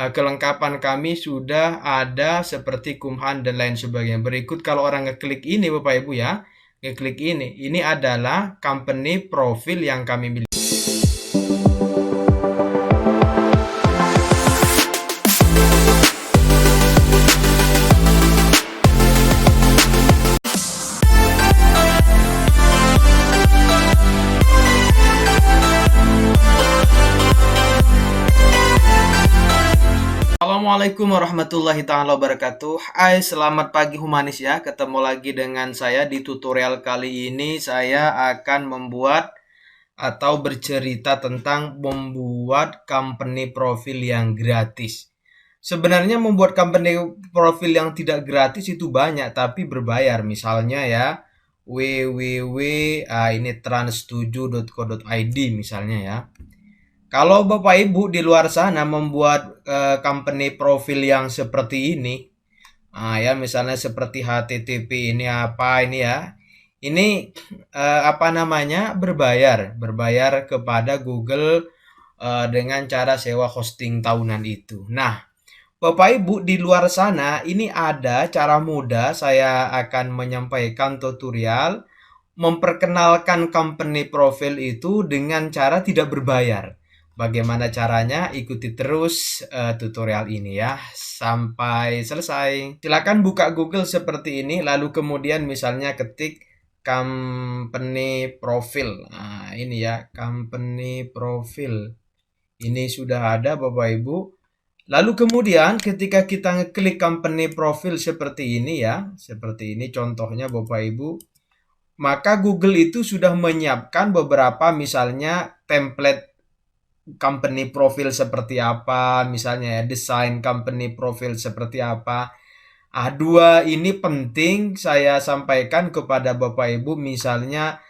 kelengkapan kami sudah ada seperti Kumhan dan lain sebagainya. Berikut kalau orang ngeklik ini Bapak Ibu ya, ngeklik ini adalah company profil yang kami miliki. Assalamualaikum warahmatullahi taala wabarakatuh. Hai, selamat pagi humanis ya. Ketemu lagi dengan saya di tutorial kali ini. Saya akan membuat atau bercerita tentang membuat company profil yang gratis. Sebenarnya membuat company profil yang tidak gratis itu banyak, tapi berbayar. Misalnya ya, www ini trans7.co.id misalnya ya. Kalau Bapak Ibu di luar sana membuat company profil yang seperti ini, ya misalnya seperti HTTP ini apa ini ya, ini apa namanya berbayar kepada Google dengan cara sewa hosting tahunan itu. Nah, Bapak Ibu di luar sana ini ada cara mudah saya akan menyampaikan tutorial memperkenalkan company profile itu dengan cara tidak berbayar. Bagaimana caranya? Ikuti terus tutorial ini ya sampai selesai. Silakan buka Google seperti ini, lalu kemudian misalnya ketik company profile. Nah, ini ya company profile. Ini sudah ada Bapak Ibu. Lalu kemudian ketika kita ngeklik company profile seperti ini ya, seperti ini contohnya Bapak Ibu, maka Google itu sudah menyiapkan beberapa misalnya template company profile seperti apa, misalnya ya desain company profile seperti apa. Dua ini penting saya sampaikan kepada Bapak Ibu, misalnya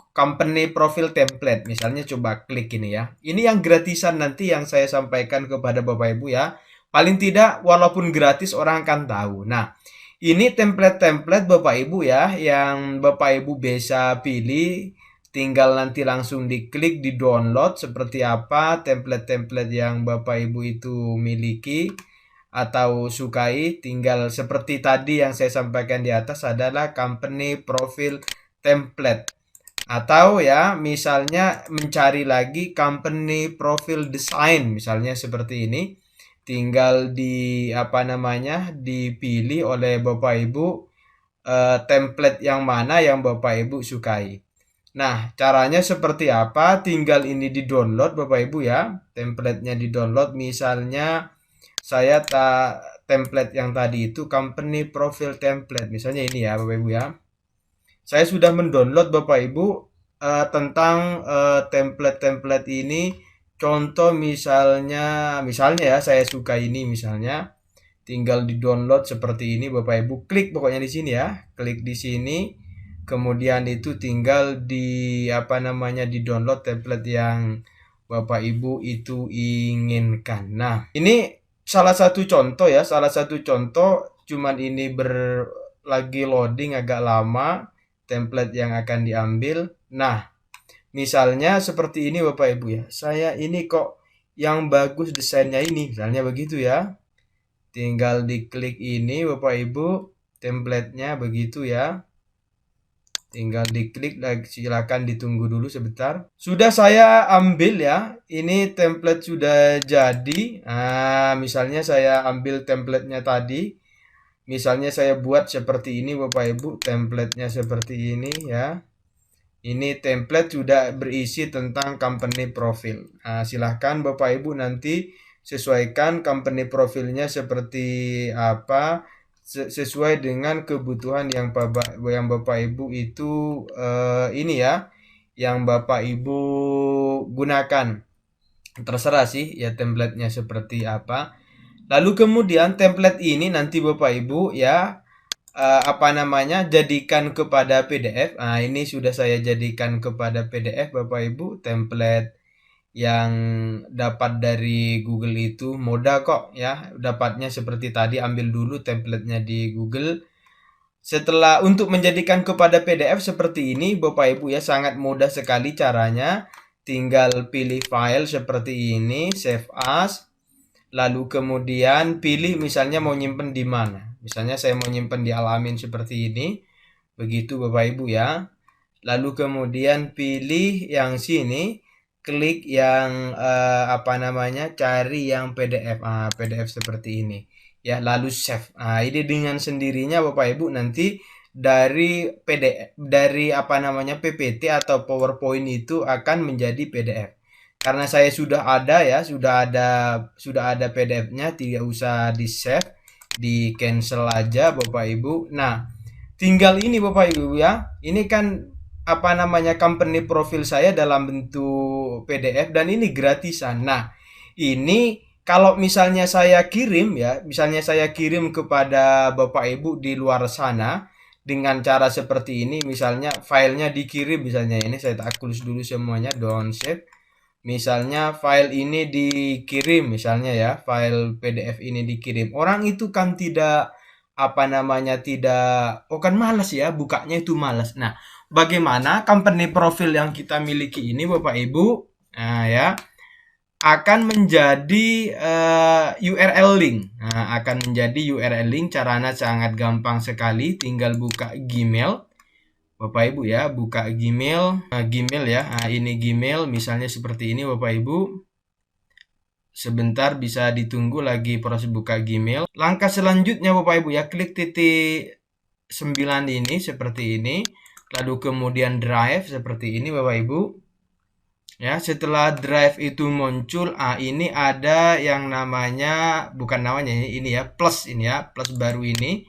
company profile template. Misalnya coba klik ini ya. Ini yang gratisan nanti yang saya sampaikan kepada Bapak Ibu ya. Paling tidak walaupun gratis orang akan tahu. Nah, ini template-template Bapak Ibu ya yang Bapak Ibu bisa pilih, tinggal nanti langsung diklik di download seperti apa template-template yang Bapak Ibu itu miliki atau sukai. Tinggal seperti tadi yang saya sampaikan di atas adalah company profile template. Atau ya misalnya mencari lagi company profile design misalnya seperti ini. Tinggal di apa namanya dipilih oleh Bapak Ibu template yang mana yang Bapak Ibu sukai. Nah, caranya seperti apa? Tinggal ini di-download Bapak Ibu ya. Template-nya di-download. Misalnya saya template yang tadi itu company profile template. Misalnya ini ya Bapak Ibu ya. Saya sudah mendownload Bapak Ibu tentang template-template ini. Contoh misalnya ya saya suka ini misalnya. Tinggal di-download seperti ini Bapak Ibu. Klik pokoknya di sini ya. Klik di sini. Kemudian itu tinggal di apa namanya di-download template yang Bapak Ibu itu inginkan. Nah, ini salah satu contoh ya, cuman ini lagi loading agak lama template yang akan diambil. Nah, misalnya seperti ini Bapak Ibu ya. Saya ini kok yang bagus desainnya ini, misalnya begitu ya. Tinggal diklik ini Bapak Ibu, template-nya begitu ya. Tinggal diklik lagi, silakan ditunggu dulu sebentar. Sudah saya ambil ya. Ini template sudah jadi. Nah, misalnya saya ambil template-nya tadi. Misalnya saya buat seperti ini Bapak Ibu, template-nya seperti ini ya. Ini template sudah berisi tentang company profile. Nah, silahkan Bapak Ibu nanti sesuaikan company profilnya seperti apa, sesuai dengan kebutuhan yang Bapak Ibu itu ini ya, yang Bapak Ibu gunakan. Terserah sih ya template-nya seperti apa. Lalu kemudian template ini nanti Bapak Ibu ya apa namanya jadikan kepada PDF. Nah, ini sudah saya jadikan kepada PDF Bapak Ibu. Template yang dapat dari Google itu mudah kok ya, dapatnya seperti tadi. Ambil dulu template-nya di Google. Setelah untuk menjadikan kepada PDF seperti ini Bapak Ibu ya, sangat mudah sekali caranya. Tinggal pilih file seperti ini, save as. Lalu kemudian pilih misalnya mau nyimpen di mana. Misalnya saya mau nyimpen di Al-Amin seperti ini. Begitu Bapak Ibu ya. Lalu kemudian pilih yang sini, klik yang apa namanya, cari yang PDF. PDF seperti ini. Ya, lalu save. Ini dengan sendirinya Bapak Ibu nanti dari PDF dari apa namanya PPT atau PowerPoint itu akan menjadi PDF. Karena saya sudah ada ya, sudah ada PDF-nya, tidak usah di-save, di-cancel aja Bapak Ibu. Nah, tinggal ini Bapak Ibu ya. Ini kan apa namanya company profil saya dalam bentuk PDF dan ini gratisan. Nah, ini kalau misalnya saya kirim ya, misalnya saya kirim kepada Bapak Ibu di luar sana dengan cara seperti ini, misalnya filenya dikirim, misalnya ini saya tulis dulu semuanya, don't save. Misalnya file ini dikirim, misalnya ya, file PDF ini dikirim. Orang itu kan tidak apa namanya tidak, oh kan malas ya, bukanya itu malas. Nah, bagaimana company profil yang kita miliki ini Bapak Ibu, nah ya, akan menjadi URL link. Nah, akan menjadi URL link. Caranya sangat gampang sekali, tinggal buka Gmail. Bapak Ibu ya, buka Gmail, Gmail ya. Nah, ini Gmail misalnya seperti ini Bapak Ibu. Sebentar bisa ditunggu lagi proses buka Gmail. Langkah selanjutnya Bapak Ibu ya, klik titik 9 ini seperti ini. Lalu kemudian drive seperti ini Bapak Ibu. Ya, setelah drive itu muncul, ini ada yang namanya, bukan namanya ini ya, plus ini ya, plus baru ini.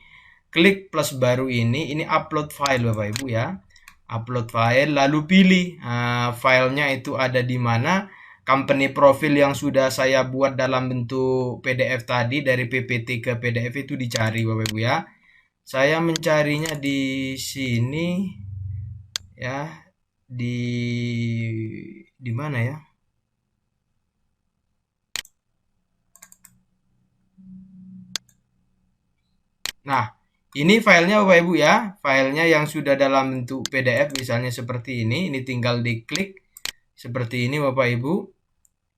Klik plus baru ini upload file Bapak Ibu ya. Upload file, lalu pilih filenya itu ada di mana. Company profil yang sudah saya buat dalam bentuk PDF tadi dari PPT ke PDF itu dicari Bapak Ibu ya. Saya mencarinya di sini ya, di mana ya? Nah, ini filenya Bapak Ibu ya, filenya yang sudah dalam bentuk PDF misalnya seperti ini tinggal diklik seperti ini Bapak Ibu.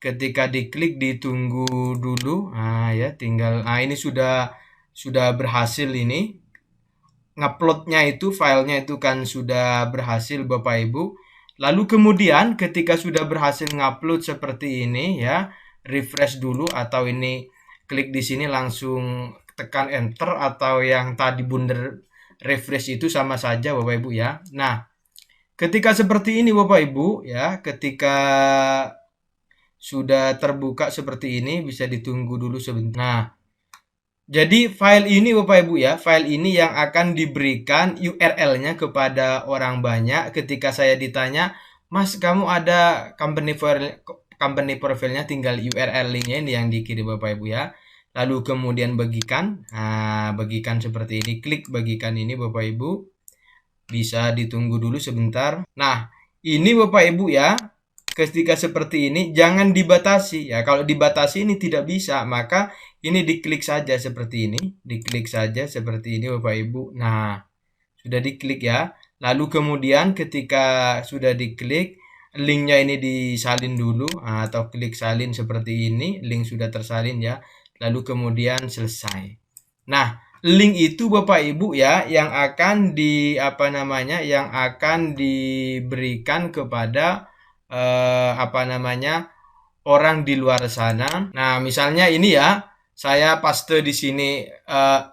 Ketika diklik ditunggu dulu, ya tinggal, ini sudah berhasil ini. Nguploadnya itu filenya itu kan sudah berhasil Bapak Ibu. Lalu kemudian ketika sudah berhasil ngupload seperti ini ya, refresh dulu atau ini klik di sini langsung tekan enter atau yang tadi bundar refresh itu sama saja Bapak Ibu ya. Nah, ketika seperti ini Bapak Ibu ya, ketika sudah terbuka seperti ini bisa ditunggu dulu sebentar. Nah, jadi file ini Bapak Ibu ya, file ini yang akan diberikan URL-nya kepada orang banyak ketika saya ditanya, Mas kamu ada company profilnya, tinggal URL linknya ini yang dikirim Bapak Ibu ya. Lalu kemudian bagikan, bagikan seperti ini, klik bagikan ini Bapak Ibu. Bisa ditunggu dulu sebentar. Nah, ini Bapak Ibu ya, ketika seperti ini jangan dibatasi ya. Kalau dibatasi ini tidak bisa, maka ini diklik saja seperti ini, diklik saja seperti ini Bapak Ibu. Nah, sudah diklik ya. Lalu kemudian ketika sudah diklik, linknya ini disalin dulu, atau klik salin seperti ini, link sudah tersalin ya. Lalu kemudian selesai. Nah, link itu Bapak Ibu ya yang akan apa namanya, yang akan diberikan kepada apa namanya, orang di luar sana. Nah, misalnya ini ya, saya paste di sini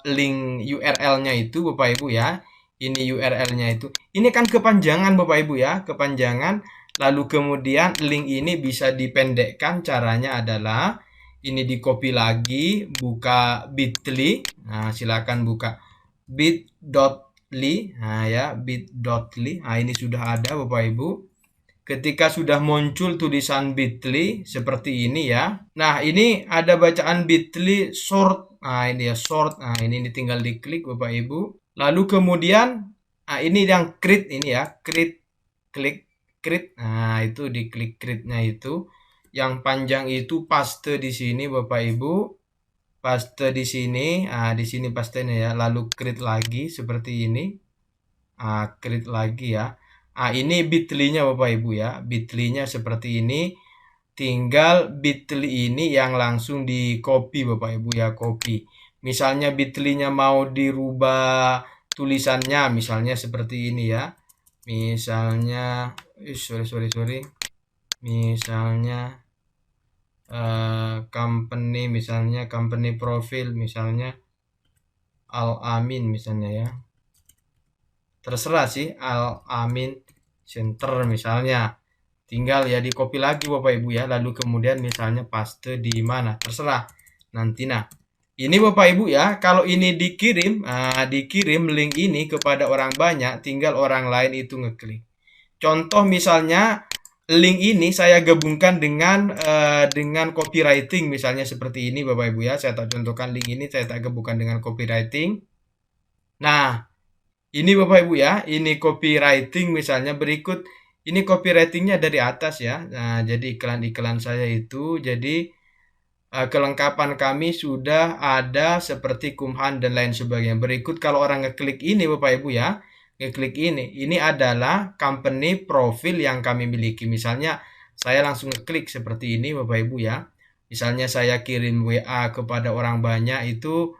link URL-nya itu Bapak Ibu ya. Ini URL-nya itu. Ini kan kepanjangan Bapak Ibu ya, kepanjangan. Lalu kemudian link ini bisa dipendekkan. Caranya adalah ini di copy lagi, buka bit.ly. Nah, silakan buka bit.ly. Nah, ya, bit.ly. Nah, ini sudah ada Bapak Ibu. Ketika sudah muncul tulisan bit.ly seperti ini ya. Nah, ini ada bacaan bit.ly short. Nah, ini ya short. Nah, ini tinggal diklik Bapak Ibu. Lalu kemudian ini yang create ini ya, create, klik create. Nah, itu diklik create-nya itu. Yang panjang itu paste di sini Bapak Ibu. Paste di sini. Di sini pastenya ya. Lalu create lagi seperti ini. Create lagi ya. Ini bit.ly-nya Bapak Ibu ya. Bit.ly-nya seperti ini. tinggal bit.ly ini yang langsung di copy Bapak Ibu ya, copy. Misalnya bit.ly-nya mau dirubah tulisannya, misalnya seperti ini ya. Misalnya, sorry. Misalnya company profile misalnya Al-Amin misalnya ya. Terserah sih, Al-Amin Center misalnya. Tinggal ya di copy lagi Bapak Ibu ya, lalu kemudian misalnya paste di mana, terserah. Nanti ini Bapak Ibu ya, kalau ini dikirim link ini kepada orang banyak, tinggal orang lain itu ngeklik. Contoh misalnya link ini saya gabungkan dengan copywriting misalnya seperti ini Bapak Ibu ya. Saya tak contohkan link ini saya tak gabungkan dengan copywriting. Nah, ini Bapak Ibu ya, ini copywriting misalnya berikut. Ini copywritingnya dari atas ya. Nah, jadi iklan-iklan saya itu jadi kelengkapan kami sudah ada seperti Kumhan dan lain sebagainya. Berikut kalau orang ngeklik ini Bapak Ibu ya, ngeklik ini adalah company profile yang kami miliki. Misalnya saya langsung ngeklik seperti ini Bapak Ibu ya. Misalnya saya kirim WA kepada orang banyak itu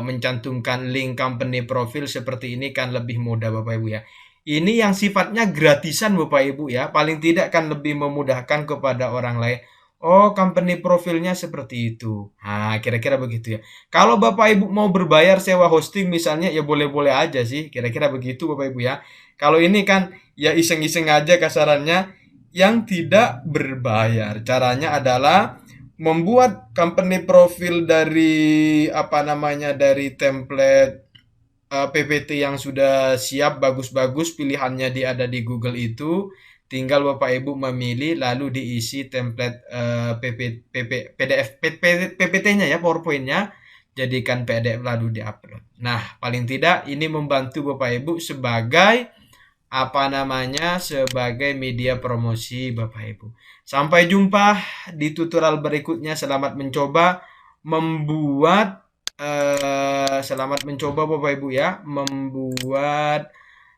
mencantumkan link company profile seperti ini kan lebih mudah Bapak Ibu ya. Ini yang sifatnya gratisan Bapak Ibu ya. Paling tidak kan lebih memudahkan kepada orang lain. Oh, company profilnya seperti itu. Nah, kira-kira begitu ya. Kalau Bapak Ibu mau berbayar sewa hosting misalnya, ya boleh-boleh aja sih. Kira-kira begitu Bapak Ibu ya. Kalau ini kan ya iseng-iseng aja kasarannya yang tidak berbayar. Caranya adalah membuat company profil dari dari template PPT yang sudah siap bagus-bagus pilihannya ada di Google itu. Tinggal Bapak Ibu memilih lalu diisi template PDF PPT-nya ya, PowerPoint-nya jadikan PDF lalu diupload. Nah, paling tidak ini membantu Bapak Ibu sebagai sebagai media promosi Bapak Ibu. Sampai jumpa di tutorial berikutnya. Selamat mencoba Bapak Ibu ya, membuat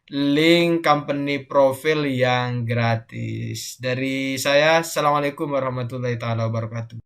link company profile yang gratis. Dari saya, Assalamualaikum warahmatullahi wabarakatuh.